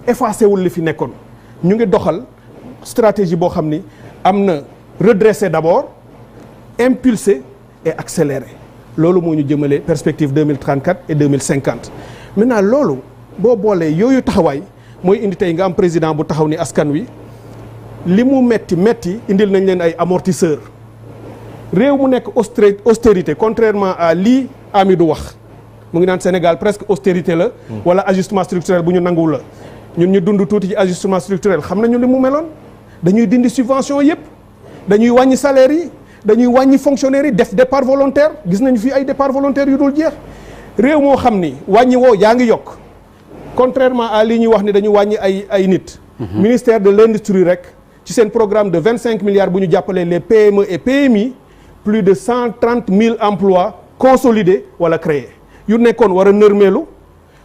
effacé wul li fi nekkoon ñu ngi doxal stratégie boo xam ni am na redresser d'abord impulser et accélérer loolu moo ñu jëmale perspective 2034 et 2050 maintenant loolu boo boolee yooyu taxawaay mooy indi tey nga am président bu taxaw ni askan wi li mu metti indil nañ leen ay amortisseurs réew mu nekk austérité contrairement à lii Amidou wax mu ngi naan Sénégal presque austérité la wala ajustement structurel bu ñu nanguwul la ñun ñu dund tuuti ci ajustement structurel xam nañu li mu meloon dañuy dindi subvention yëpp dañuy wàññi salaire yi dañuy wàññi fonctionnaires yi def départ volontaire gis nañu fii ay départ volontaire yu dul jeex réew moo xam ni wàññi woo yaa ngi yokk contrairement à lii ñuy wax ni dañu wàññi ay nit ministère de l'industrie rek ci seen programme de 25 milliards bu ñu jàppalee les PME et PMI plus de 130 000 emplois consolidés wala créés yu nekkoon war a nërmeelu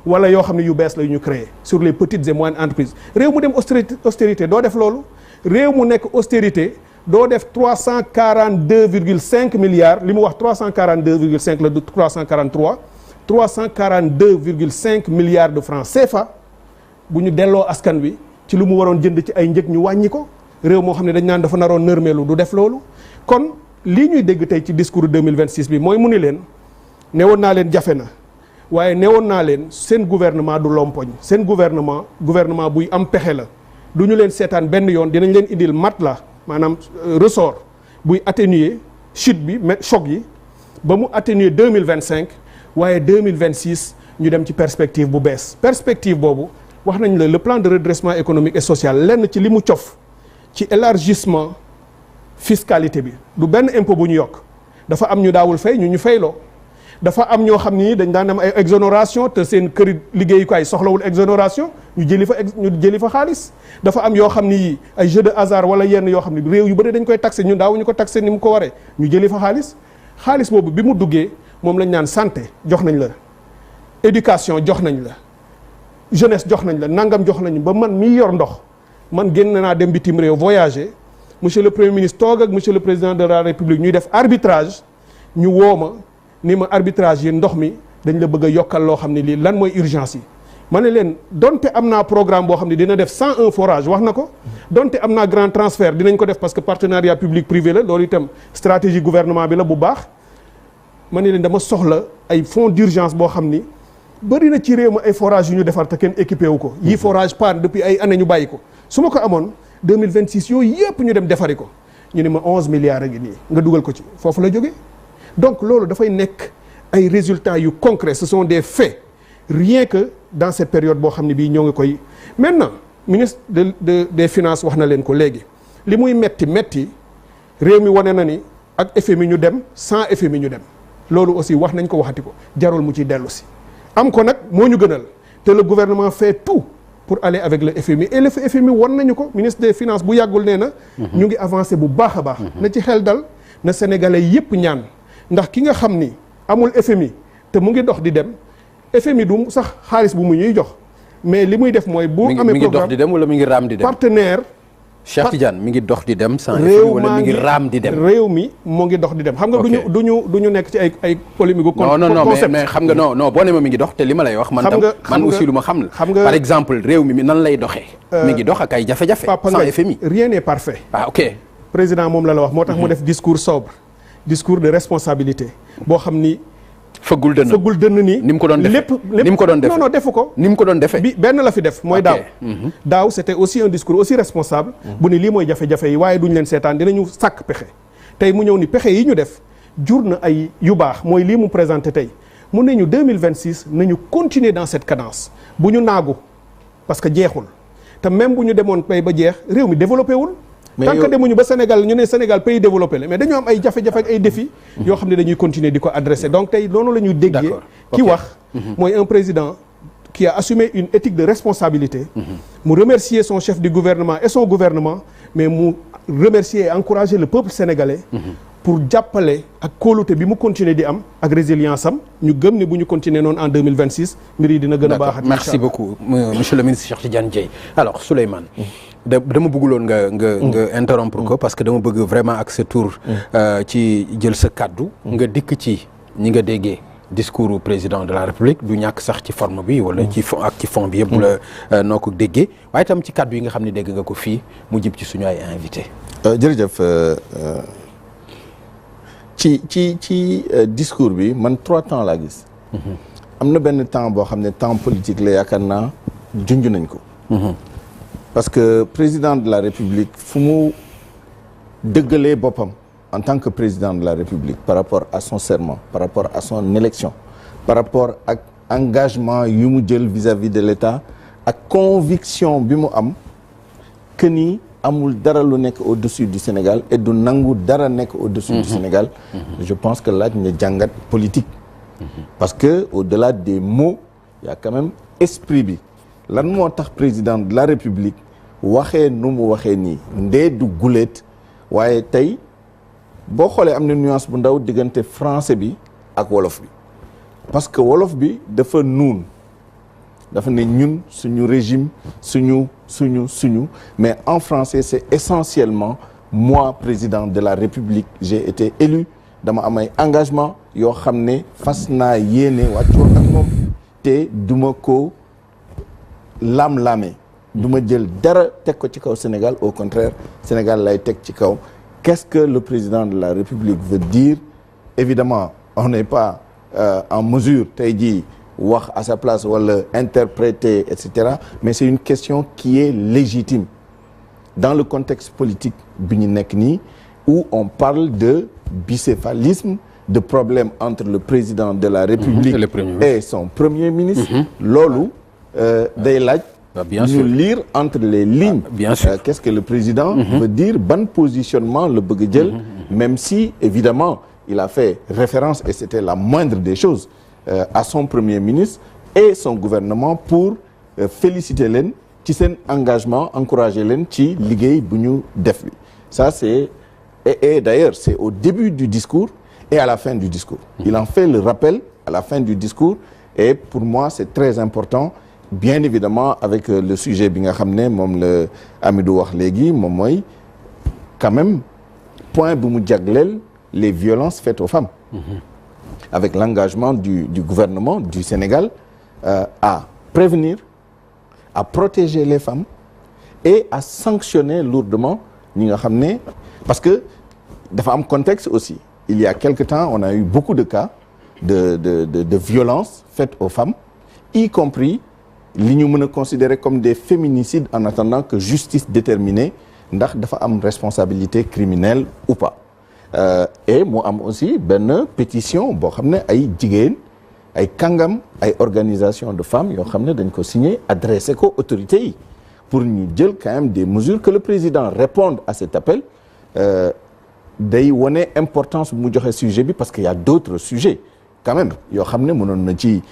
wala yoo xam ne yu bees la yu ñu créé sur les petites et moyennes entreprises réew mu dem austérité doo def loolu réew mu nekk austérité doo def 342,5 milliards li mu wax 342,5 la du 343 342,5 milliards de francs CFA bu ñu delloo askan wi ci lu mu waroon jënd ci ay njëg ñu wàññi ko réew moo xam ne dañ naan dafa naroon nërmeelu du def loolu kon lii ñuy dégg tey ci discours 2026 bi mooy mu ni leen newoon naa leen jafe na waaye newoon naa leen seen gouvernement du lompoñ seen gouvernement buy am pexe la du ñu leen seetaan benn yoon dinañ leen indil matelas maanaam ressort buy atténuer chute bi choc yi ba mu atténuer 2025 waaye 2026 ñu dem ci perspective bu bees perspective boobu wax nañ la le plan de redressement économique et social lenn ci li mu cof ci élargissement fiscalité bi du benn impôt bu ñu yokk dafa am ñu daawul fay ñu fayloo dafa am ñoo xam ni dañ daan am ay exonération te seen këri liggéeyukaay soxlawul exonération ñu jëli fa xaalis dafa am yoo xam ni ay jeu de hasard wala yenn yoo xam ni réew yu bëri dañ koy taxé ñun daawuñu ko taxé ni mu ko waree ñu jëli fa xaalis boobu bi mu duggee moom lañ naan santé jox nañ la éducation jox nañ la jeunesse jox nañ la nangam jox nañ ba man mii yor ndox man génn naa dem bitim réew voyager monsieur le premier ministre toog ak monsieur le président de la république ñuy def arbitrage ñu woo ma ni ma arbitrage yi ndox mi dañ la bëgg a yokkal loo xam ne lii lan mooy urgence yi ma ne leen donte am naa programme boo xam ne dina def 101 forage wax na ko donte am naa grand transfert dinañ ko def parce que partenariat public privé la loolu itam stratégie gouvernement bi la bu baax ma ne leen dama soxla ay fonds d'urgence boo xam ni bëri na ci réew ma ay forage yu ñu defar te kenn équipé wu ko yii forage panne depuis ay années ñu bàyyi ko su ma ko amoon 2026 yooyu yëpp ñu dem defari ko ñu ne ma 11 milliards a ngi nii nga dugal ko ci foofu la jógee donc loolu dafay nekk ay résultats yu concrets ce sont des faits rien que dans cette période boo xam ne bii ñoo ngi koy maintenant ministre des finances wax na leen ko léegi li muy metti réew mi wane na ni ak FMI ñu dem sans FMI ñu dem loolu aussi wax nañ ko waxati ko jarul mu ciy dellu si am ko nag moo ñu gënal te le gouvernement fait tout pour aller avec le FMI et le FMI won nañu ko ministre des finances bu yàggul nee na ñu ngi avancé bu baax a baax na ci xel dal na sénégalais yépp ñaan ndax ki nga xam ni amul FMI te mu ngi dox di dem FMI du sax xaalis bu mu ñuy jox mais li muy def mooy bu amee programme mi ngi dox di dem wala mi ngi raam di dem partenaire Cheikh Tidiane mi ngi dox di dem sans FMI wala mi ngi raam di dem réew mi moo ngi dox di dem xam nga duñu nekk ci ay polémique non mais xam nga non boo ne ma mi ngi dox te li ma lay wax man aussi lu ma xam la xam nga par exemple réew mi nan lay doxee mi ngi dox ak ay jafe-jafe sans FMI rien n'est parfait ok président moom la wax moo tax mu def discours sobre discours de responsabilité boo xam ni fëggul dënn ni mu ko doon defee ni mu ko doon defee non defu ko ni mu ko doon defee bi benn la fi def mooy daaw c'était aussi un discours aussi responsable bu ni lii mooy jafe-jafe yi waaye duñ leen seetaan dinañu sàkk pexe tey mu ñëw ni pexe yi ñu def jur na ay yu baax mooy lii mu présenté tey mun nañu 2026 nañu continuer dans cette cadence bu ñu naagu parce que jeexul te même bu ñu demoon pay ba jeex réew mi développé wul tant que demuñu ba Sénégal ñu ne Sénégal pays développé la mais dañoo am ay jafe-jafe ak ay défis yoo xam ne dañuy continuer di ko adresser donc tey noonu la ñuy déggee ki wax mooy un président qui a assumé une éthique de responsabilité mu remercier son chef du gouvernement et son gouvernement mais mu remercier et encourager le peuple sénégalais pour jàppale ak kóolute bi mu continuer di am ak résilience am ñu gëm ne bu ñu continuer noonu en 2026 mbir yi dina gën a baaxat. Merci beaucoup monsieur le ministre Cheikh Tidiane Dièye alors Souleymane dama bëgguloon nga interrompre ko parce que dama bëgg vraiment ak sa tour ci jël sa kaddu nga dikk ci ñi nga déggee discours du président de la République du ñàkk sax ci forme bi wala ci fond ak ci fond bi yëpp la noo ko déggee waaye itam ci kàddu yi nga xam ne dégg nga ko fii mu jëm ci suñu ay invité jërëjëf ci discours bi man 3 temps laa gis am na benn temps boo xam ne temps politique la yaakaar naa junj nañ ko parce que président de la République fu mu dëggalee boppam en tant que président de la République par rapport à son serment par rapport à son élection par rapport ak engagement yu mu jël vis-à-vis de l'État ak conviction bi mu am que ni amul dara lu nekk au-dessus du Sénégal et du nangu dara nekk au-dessus du Sénégal je pense que laaj na jàngat politique parce que au-delà des mots il y a quand même esprit bi lan moo tax président de la République waxee nu mu waxee nii ndee du guléet waaye tey boo xoolee am na nuance bu ndaw diggante français bi ak wolof bi parce que wolof bi dafa nuun dafa ne ñun suñu régime suñu mais en français c'est essentiellement moi président de la République j'ai été élu dama am ay engagement yoo xam ne fas naa yéene wàccoo ak moom te duma ko laam-laamee du ma jël dara teg ko ci kaw Sénégal au contraire Sénégal lay teg ci kaw qu'est-ce que le président de la République veut dire évidemment on n'est pas en mesure tey jii wax à sa place wala interpréter etc mais c'est une question qui est légitime dans le contexte politique bi ñu nekk nii où on parle de bicéphalisme de problème entre le président de la République et son premier ministre loolu day laaj ñu lire entre les lignes bien sûr qu'est-ce que le président veut dire ban positionnement le bëgg jël même si évidemment il a fait référence et c'était la moindre des choses à son premier ministre et son gouvernement pour féliciter leen ci seen engagement encourager leen ci liggéey bu ñu def bi ça c'est et d'ailleurs c'est au début du discours et à la fin du discours il en fait le rappel à la fin du discours et pour moi c'est très important bien évidemment avec le sujet bi nga xam ne moom la Amidou wax léegi moom mooy quand même point bu mu jagleel les violences faites aux femmes avec l'engagement du gouvernement du Sénégal à prévenir à protéger les femmes et à sanctionner lourdement ñi nga xam ne parce que dafa am contexte aussi il y a quelque temps on a eu beaucoup de cas de violences faites aux femmes y compris li ñu mën a considérer comme des féminicides en attendant que justice détermine ndax dafa am responsabilité criminelle ou pas et mu am aussi benn pétition boo xam ne ay jigéen ay kàngam ay organisation de femmes yoo xam ne dañ ko signé adressé ko autorités yi pour ñu jël quand même des mesures que le président réponde à cet appel day wane importance bu mu joxe sujet bi parce qu'il y a d'autres sujets quand même yoo xam ne mënoon na ci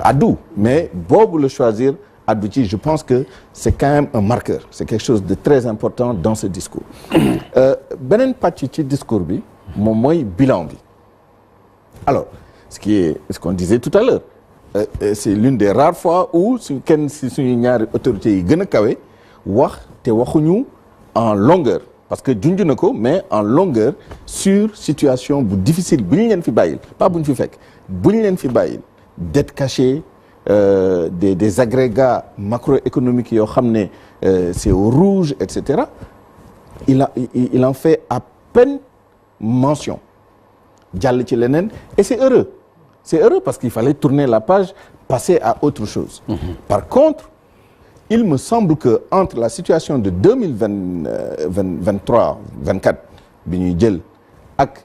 addu mais boobu le choisir addu ci je pense que c'est quand même un marqueur c'est quelque chose de très important dans ce discours beneen pàcc ci discours bi moom mooy bilan bi alors ce qu'on disait tout à l'heure c'est l'une des rares fois où kenn si suñu ñaari autorités yi gën a kawe wax te waxuñu en longueur parce que junj na ko mais en longueur sur situation bu difficile bu ñu leen fi bàyyil pas bu ñu fi fekk bu ñu leen fi bàyyil dette cachée des agrégats macroéconomiques yoo xam ne c'est au rouge etc il en fait à peine mention jàll ci leneen et c'est heureux parce qu'il fallait tourner la page passer à autre chose par contre il me semble que entre la situation de 2023-24 bi ñuy jël ak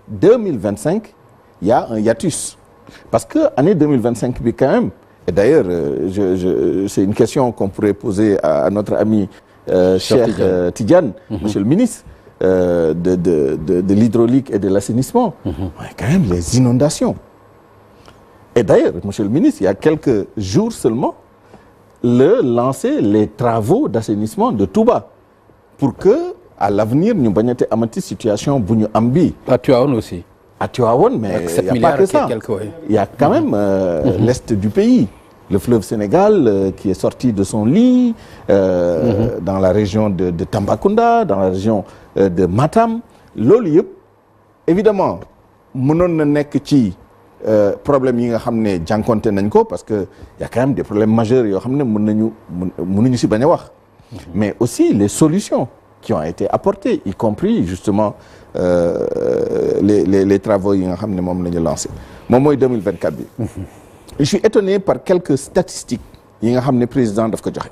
2025 il y a un hiatus parce que année 2025 bi quand même et d'ailleurs c'est une question qu'on pourrait poser à notre ami Cheikh Tidiane monsieur le ministre de l'hydraulique et de l'assainissement ouais, quand même les inondations et d'ailleurs monsieur le ministre il y a quelques jours seulement lancer les travaux d'assainissement de Touba pour que à l'avenir ñu bañate amati situation bu ñu am bi à Tivaouane aussi à Tivaouane mais il y a pas que ça il y a quand même l'est du pays le fleuve Sénégal qui est sorti de son lit dans la région de Tambacounda dans la région de Matam loolu yëpp évidemment mënoon na nekk ci problème yi nga xam ne jànkonte nañ ko parce que y a quand même des problèmes majeurs yoo xam ne mënuñu si bañ a wax mais aussi les solutions qui ont été apportées y compris justement les travaux yi nga xam ne moom la ñu lancé moom mooy 2024 bi je suis étonné par quelques statistiques yi nga xam ne président daf ko joxe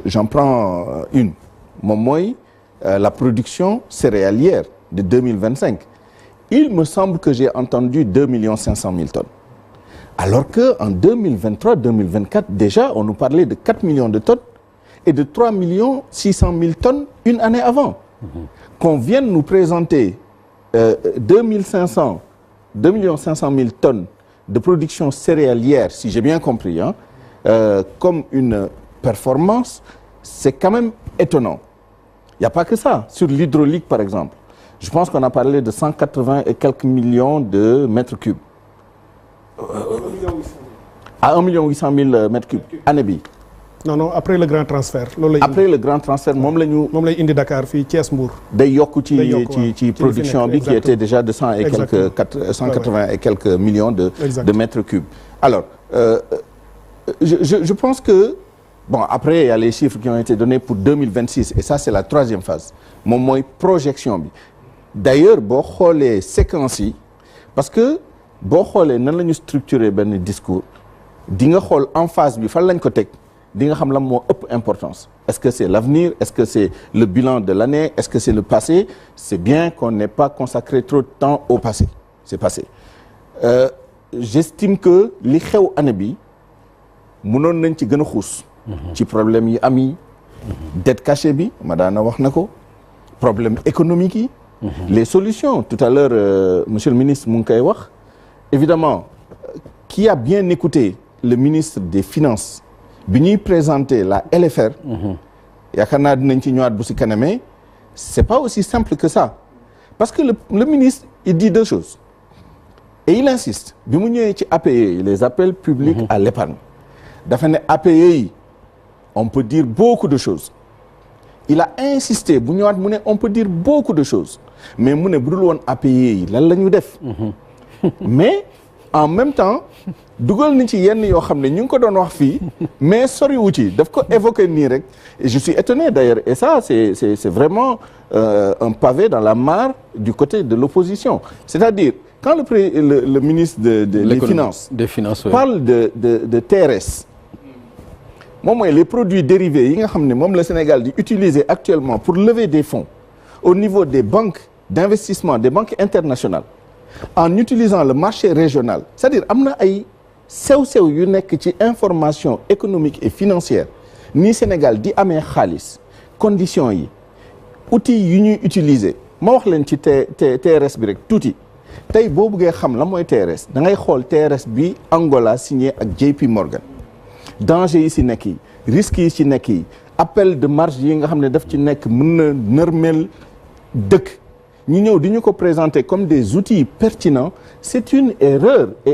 j'en prends une moom mooy la production céréalière de 2025 il me semble que j'ai entendu 2 500 000 tonnes alors que en 2023-2024 déjà on nous parlait de 4 millions de tonnes et de 3 600 000 tonnes une année avant qu'on vienne nous présenter 2 500 000 tonnes de production céréalière si j'ai bien compris comme une performance c'est quand même étonnant il n'y a pas que ça sur l'hydraulique par exemple je pense qu'on a parlé de 180 et quelques millions de mètres cubes à 1 800 000 mètres cubes année bi non après le grand transfert loolu après le grand transfert moom lay indi Dakar fii Thiès Mbour day yokk ci production bi qui était déjà de 180 et quelques millions de mètres cubes alors je pense que bon après il y a les chiffres qui ont été donnés pour 2026 et ça c'est la troisième phase moom mooy projection bi d'ailleurs boo xoolee séquence yi parce que boo xoolee nan la ñu structurer benn discours di nga xool en phase bi fan lañ ko teg di nga xam lan moo ëpp importance est-ce que c'est l'avenir est-ce que c'est le bilan de l'année est-ce que c'est le passé c'est bien qu'on n'ait pas consacré trop de temps au passé c'est passé j'estime que li xew année bi mënoon nañ ci gën a xuus ci problème yi am yi dette cachée bi Madana wax na ko problème économique yi les solutions tout à l'heure monsieur le ministre mu ngi koy wax évidemment qui a bien écouté le ministre des Finances bi ñuy présenter la LFR yaakaar naa dinañ ci ñëwaat bu si kanamee c'est pas aussi simple que ça parce que le ministre il dit deux choses et il insiste bi mu ñëwee ci APE yi les appels publics à l'épargne dafa ne APE yi on peut dire beaucoup de choses il a insisté bu ñëwaat mu ne on peut dire beaucoup de choses mais mu ne bu dul woon APE yi lan la ñu def mais en même temps dugal ni ci yenn yoo xam ne ñu ngi ko doon wax fii mais soriwu ci daf ko évoquer nii rek et je suis étonné d'ailleurs et ça c'est vraiment un pavé dans la mare du côté de l'opposition c'est-à-dire quand le ministre des Finances parle de TRS moom mooy les produits dérivés yi nga xam ne moom la Sénégal di utiliser actuellement pour lever des fonds au niveau des banques d'investissement des banques internationales en utilisant le marché régional c'est-à-dire am na ay sew-sew yu nekk ci information économique et financière ni Sénégal di amee xaalis conditions yi outils yu ñuy utiliser ma wax leen ci TRS bi rek tuuti tey boo bëggee xam la mooy TRS da ngay xool TRS bi Angola signé ak JP Morgan danger yi ci nekk yi risques yi ci nekk yi appel de marge yi nga xam ne daf ci nekk mën na nërmeel dëkk ñu ñëw di ñu ko présenter comme des outils pertinents c'est une erreur et